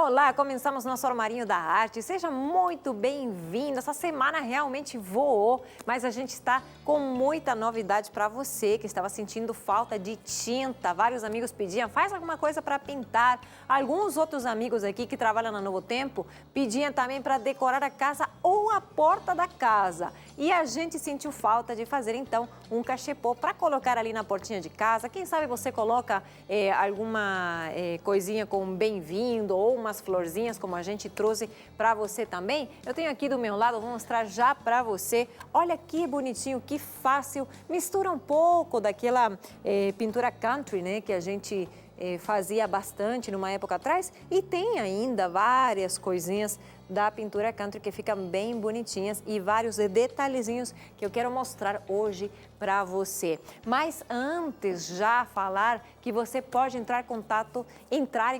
Olá, começamos nosso Armarinho da Arte. Seja muito bem-vindo. Essa semana realmente voou, mas a gente está com muita novidade para você que estava sentindo falta de tinta. Vários amigos pediam, faz alguma coisa para pintar. Alguns outros amigos aqui que trabalham na Novo Tempo pediam também para decorar a casa ou a porta da casa. E a gente sentiu falta de fazer, então, um cachepô para colocar ali na portinha de casa. Quem sabe você coloca alguma coisinha com bem-vindo ou umas florzinhas, como a gente trouxe para você também. Eu tenho aqui do meu lado, vou mostrar já para você. Olha que bonitinho, que fácil. Mistura um pouco daquela pintura country, né, que a gente fazia bastante numa época atrás. E tem ainda várias coisinhas da pintura country que ficam bem bonitinhas e vários detalhezinhos que eu quero mostrar hoje para você. Mas antes já falar que você pode entrar em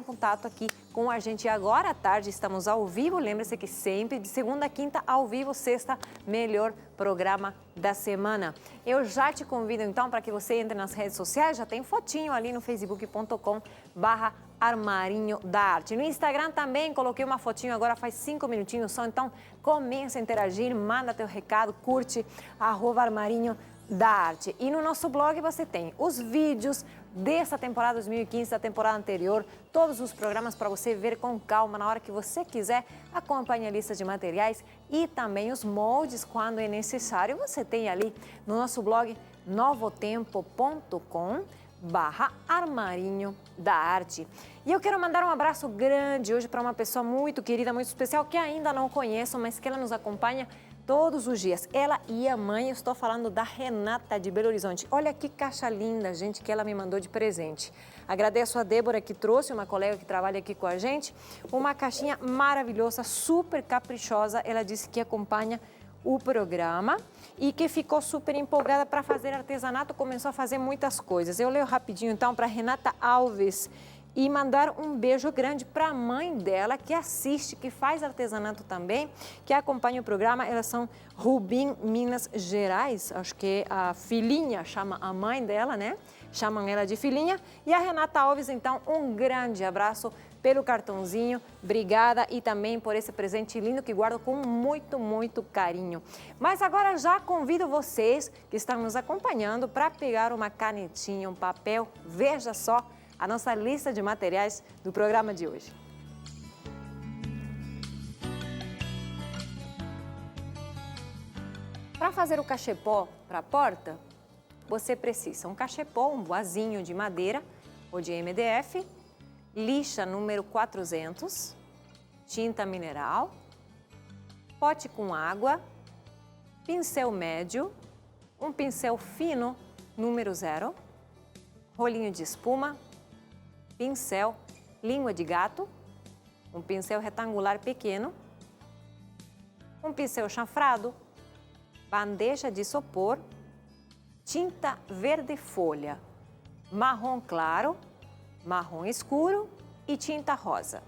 contato aqui com a gente agora à tarde. Estamos ao vivo, lembre-se que sempre de segunda a quinta ao vivo, sexta, melhor programa da semana. Eu já te convido então para que você entre nas redes sociais, já tem fotinho ali no facebook.com/Armarinho da Arte. No Instagram também coloquei uma fotinho agora faz 5 minutinhos só, então comece a interagir, manda teu recado, curte @Armarinho da Arte. E no nosso blog você tem os vídeos dessa temporada 2015, da temporada anterior, todos os programas para você ver com calma na hora que você quiser. Acompanhe a lista de materiais e também os moldes quando é necessário. Você tem ali no nosso blog novotempo.com/Armarinho da Arte. E eu quero mandar um abraço grande hoje para uma pessoa muito querida, muito especial, que ainda não conheço, mas que ela nos acompanha todos os dias. Ela e a mãe, eu estou falando da Renata de Belo Horizonte. Olha que caixa linda, gente, que ela me mandou de presente. Agradeço a Débora que trouxe, uma colega que trabalha aqui com a gente, uma caixinha maravilhosa, super caprichosa. Ela disse que acompanha o programa e que ficou super empolgada para fazer artesanato, começou a fazer muitas coisas. Eu leio rapidinho então para Renata Alves e mandar um beijo grande para a mãe dela, que assiste, que faz artesanato também, que acompanha o programa. Elas são Rubim, Minas Gerais, acho que a filhinha chama a mãe dela, né? Chamam ela de filhinha. E a Renata Alves, então, um grande abraço pelo cartãozinho, obrigada e também por esse presente lindo que guardo com muito, muito carinho. Mas agora já convido vocês que estão nos acompanhando para pegar uma canetinha, um papel, veja só a nossa lista de materiais do programa de hoje. Para fazer o cachepô para a porta, você precisa um cachepô, um vasinho de madeira ou de MDF, lixa número 400, tinta mineral, pote com água, pincel médio, um pincel fino número 0, rolinho de espuma, pincel, língua de gato, um pincel retangular pequeno, um pincel chanfrado, bandeja de isopor, tinta verde folha, marrom claro, marrom escuro e tinta rosa,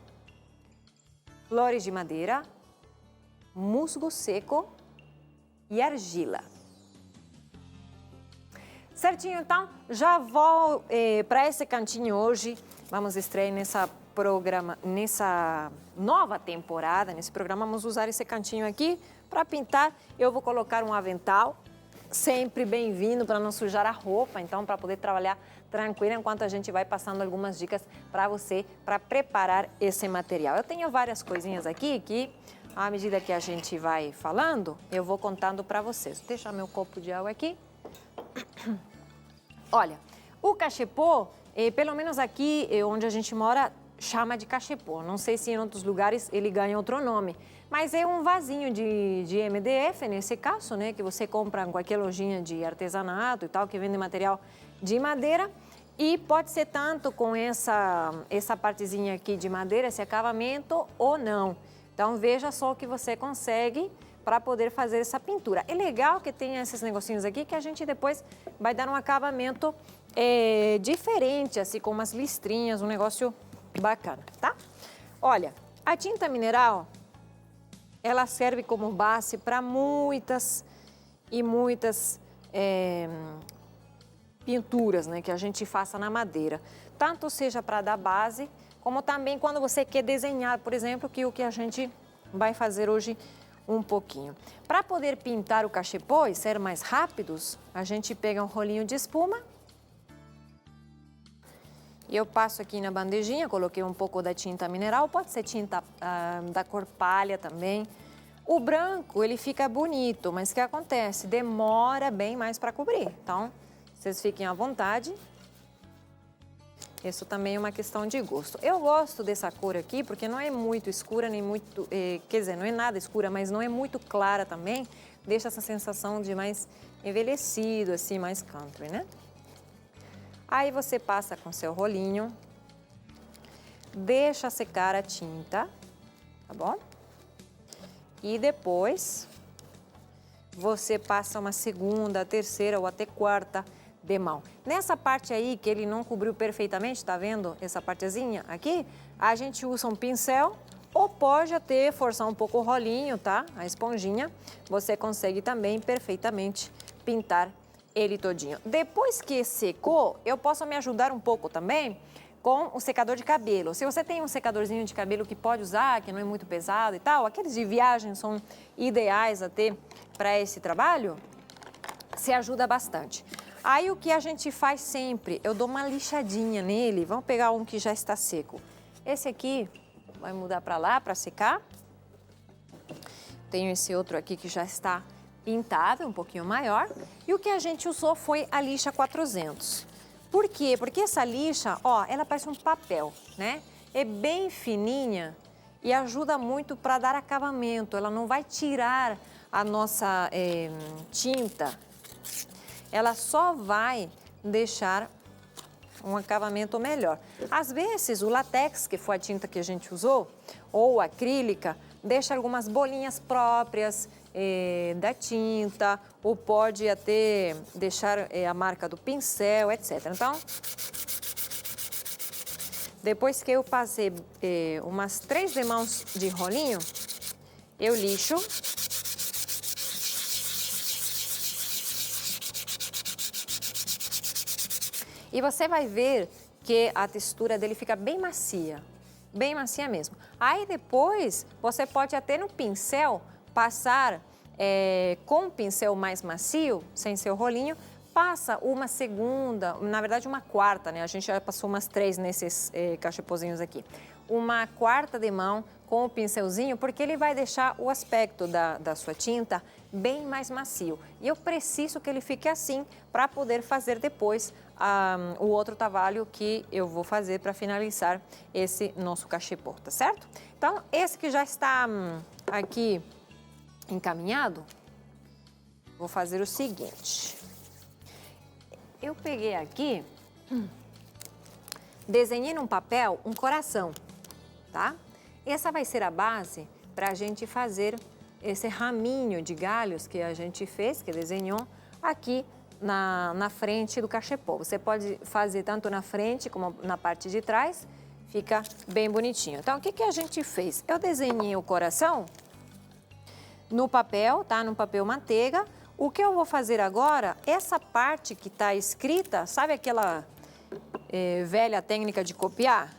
flores de madeira, musgo seco e argila. Certinho, então, já vou para esse cantinho hoje. Vamos estrear nessa nova temporada, nesse programa, vamos usar esse cantinho aqui para pintar. Eu vou colocar um avental, sempre bem-vindo para não sujar a roupa, então, para poder trabalhar tranquilo enquanto a gente vai passando algumas dicas para você, para preparar esse material. Eu tenho várias coisinhas aqui que, à medida que a gente vai falando, eu vou contando para vocês. Vou deixar meu copo de água aqui. Olha, o cachepô, pelo menos aqui onde a gente mora, chama de cachepô. Não sei se em outros lugares ele ganha outro nome, mas é um vasinho de MDF, nesse caso, né, que você compra em qualquer lojinha de artesanato e tal, que vende material de madeira. E pode ser tanto com essa partezinha aqui de madeira, esse acabamento, ou não. Então, veja só o que você consegue para poder fazer essa pintura. É legal que tenha esses negocinhos aqui que a gente depois vai dar um acabamento diferente, assim, com umas listrinhas, um negócio bacana, tá? Olha, a tinta mineral, ela serve como base para muitas e muitas pinturas, né, que a gente faça na madeira. Tanto seja para dar base, como também quando você quer desenhar, por exemplo, que é o que a gente vai fazer hoje um pouquinho. Para poder pintar o cachepô e ser mais rápidos, a gente pega um rolinho de espuma. E eu passo aqui na bandejinha, coloquei um pouco da tinta mineral, pode ser tinta da cor palha também. O branco, ele fica bonito, mas o que acontece? Demora bem mais para cobrir. Então, vocês fiquem à vontade. Isso também é uma questão de gosto. Eu gosto dessa cor aqui porque não é muito escura, nem muito... quer dizer, não é nada escura, mas não é muito clara também. Deixa essa sensação de mais envelhecido, assim, mais country, né? Aí você passa com seu rolinho, deixa secar a tinta, tá bom? E depois você passa uma segunda, terceira ou até quarta demão. Nessa parte aí que ele não cobriu perfeitamente, tá vendo essa partezinha aqui? A gente usa um pincel ou pode até forçar um pouco o rolinho, tá? A esponjinha. Você consegue também perfeitamente pintar ele todinho. Depois que secou, eu posso me ajudar um pouco também com o secador de cabelo. Se você tem um secadorzinho de cabelo que pode usar, que não é muito pesado e tal, aqueles de viagem são ideais até para esse trabalho, se ajuda bastante. Aí o que a gente faz sempre, eu dou uma lixadinha nele, vamos pegar um que já está seco. Esse aqui vai mudar para lá, para secar. Tenho esse outro aqui que já está pintado, um pouquinho maior. E o que a gente usou foi a lixa 400. Por quê? Porque essa lixa, ó, ela parece um papel, né? É bem fininha e ajuda muito para dar acabamento. Ela não vai tirar a nossa tinta. Ela só vai deixar um acabamento melhor. Às vezes, o látex, que foi a tinta que a gente usou, ou a acrílica, deixa algumas bolinhas próprias da tinta, ou pode até deixar a marca do pincel, etc. Então, depois que eu passei umas 3 demãos de rolinho, eu lixo. E você vai ver que a textura dele fica bem macia mesmo. Aí depois, você pode até no pincel passar com um pincel mais macio, sem seu rolinho, passa uma segunda, na verdade uma quarta, né? A gente já passou umas 3 nesses cachepôzinhos aqui. Uma quarta de mão com o pincelzinho, porque ele vai deixar o aspecto da sua tinta bem mais macio. E eu preciso que ele fique assim para poder fazer depois o outro trabalho que eu vou fazer para finalizar esse nosso cachepô, tá certo? Então, esse que já está aqui encaminhado, vou fazer o seguinte. Eu peguei aqui, desenhei num papel um coração, tá? Essa vai ser a base para a gente fazer esse raminho de galhos que a gente fez, que desenhou aqui na frente do cachepô. Você pode fazer tanto na frente como na parte de trás, fica bem bonitinho. Então, o que a gente fez? Eu desenhei o coração no papel, tá? No papel manteiga. O que eu vou fazer agora, essa parte que está escrita, sabe aquela velha técnica de copiar?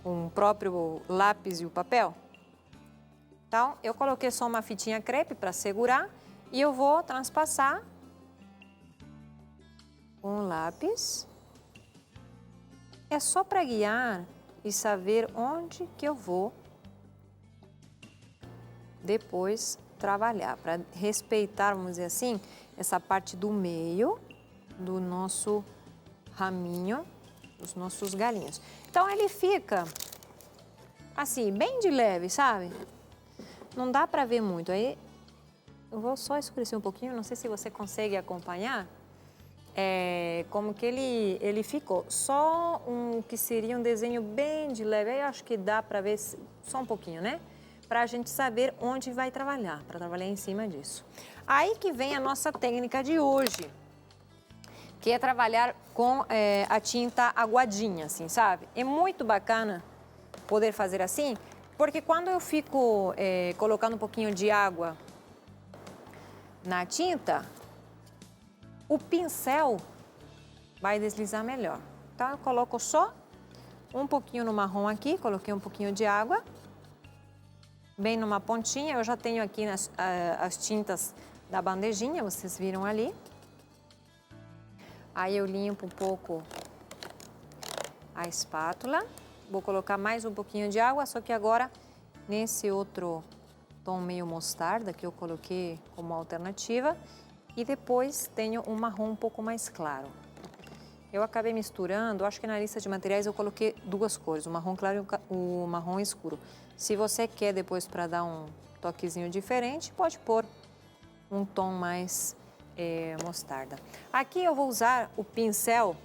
Com o próprio lápis e o papel? Então, eu coloquei só uma fitinha crepe para segurar e eu vou transpassar com o lápis. É só para guiar e saber onde que eu vou depois trabalhar, para respeitar, vamos dizer assim, essa parte do meio do nosso raminho, dos nossos galinhos. Então, ele fica assim, bem de leve, sabe? Não dá para ver muito. Aí, eu vou só escurecer um pouquinho, não sei se você consegue acompanhar como que ele ficou. Só que seria um desenho bem de leve. Aí eu acho que dá para ver só um pouquinho, né? Para a gente saber onde vai trabalhar, para trabalhar em cima disso. Aí que vem a nossa técnica de hoje, que é trabalhar com a tinta aguadinha, assim, sabe? É muito bacana poder fazer assim, porque quando eu fico colocando um pouquinho de água na tinta, o pincel vai deslizar melhor. Então, eu coloco só um pouquinho no marrom aqui, coloquei um pouquinho de água. Bem numa pontinha, eu já tenho aqui as tintas da bandejinha, vocês viram ali. Aí eu limpo um pouco a espátula. Vou colocar mais um pouquinho de água, só que agora nesse outro tom meio mostarda que eu coloquei como alternativa. E depois tenho um marrom um pouco mais claro. Eu acabei misturando, acho que na lista de materiais eu coloquei duas cores, o marrom claro e o marrom escuro. Se você quer depois para dar um toquezinho diferente, pode pôr um tom mais mostarda. Aqui eu vou usar o pincel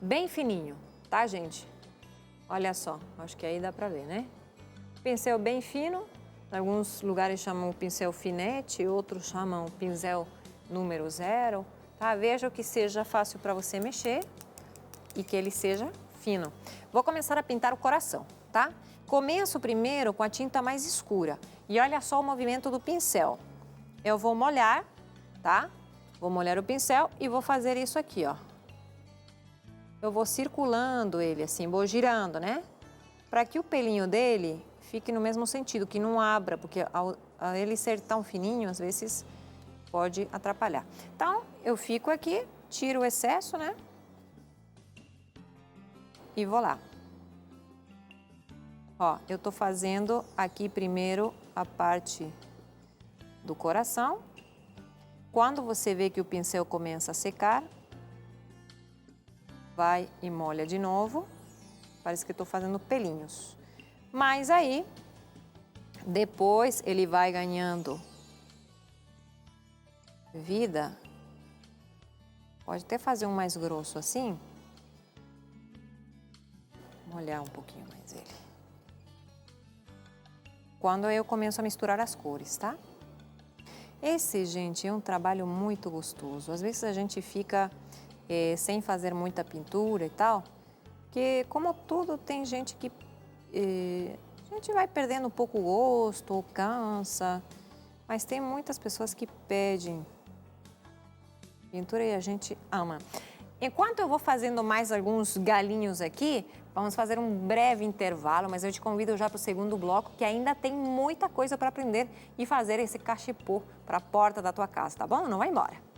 bem fininho, tá, gente? Olha só, acho que aí dá para ver, né? Pincel bem fino, em alguns lugares chamam o pincel finete, outros chamam o pincel número 0. Tá? Veja que seja fácil para você mexer e que ele seja fino. Vou começar a pintar o coração, tá? Começo primeiro com a tinta mais escura e olha só o movimento do pincel. Eu vou molhar, tá? Vou molhar o pincel e vou fazer isso aqui, ó. Eu vou circulando ele assim, vou girando, né? Para que o pelinho dele fique no mesmo sentido, que não abra, porque ao ele ser tão fininho, às vezes pode atrapalhar. Então, eu fico aqui, tiro o excesso, né? E vou lá. Ó, eu tô fazendo aqui primeiro a parte do coração. Quando você vê que o pincel começa a secar, vai e molha de novo. Parece que eu tô fazendo pelinhos. Mas aí, depois ele vai ganhando vida. Pode até fazer um mais grosso assim. Molhar um pouquinho mais ele. Quando eu começo a misturar as cores, tá? Esse, gente, é um trabalho muito gostoso. Às vezes a gente fica sem fazer muita pintura e tal, porque como tudo tem gente que a gente vai perdendo um pouco o gosto ou cansa, mas tem muitas pessoas que pedem pintura e a gente ama. Enquanto eu vou fazendo mais alguns galinhos aqui, vamos fazer um breve intervalo, mas eu te convido já para o segundo bloco, que ainda tem muita coisa para aprender e fazer esse cachepô para a porta da tua casa, tá bom? Não vai embora.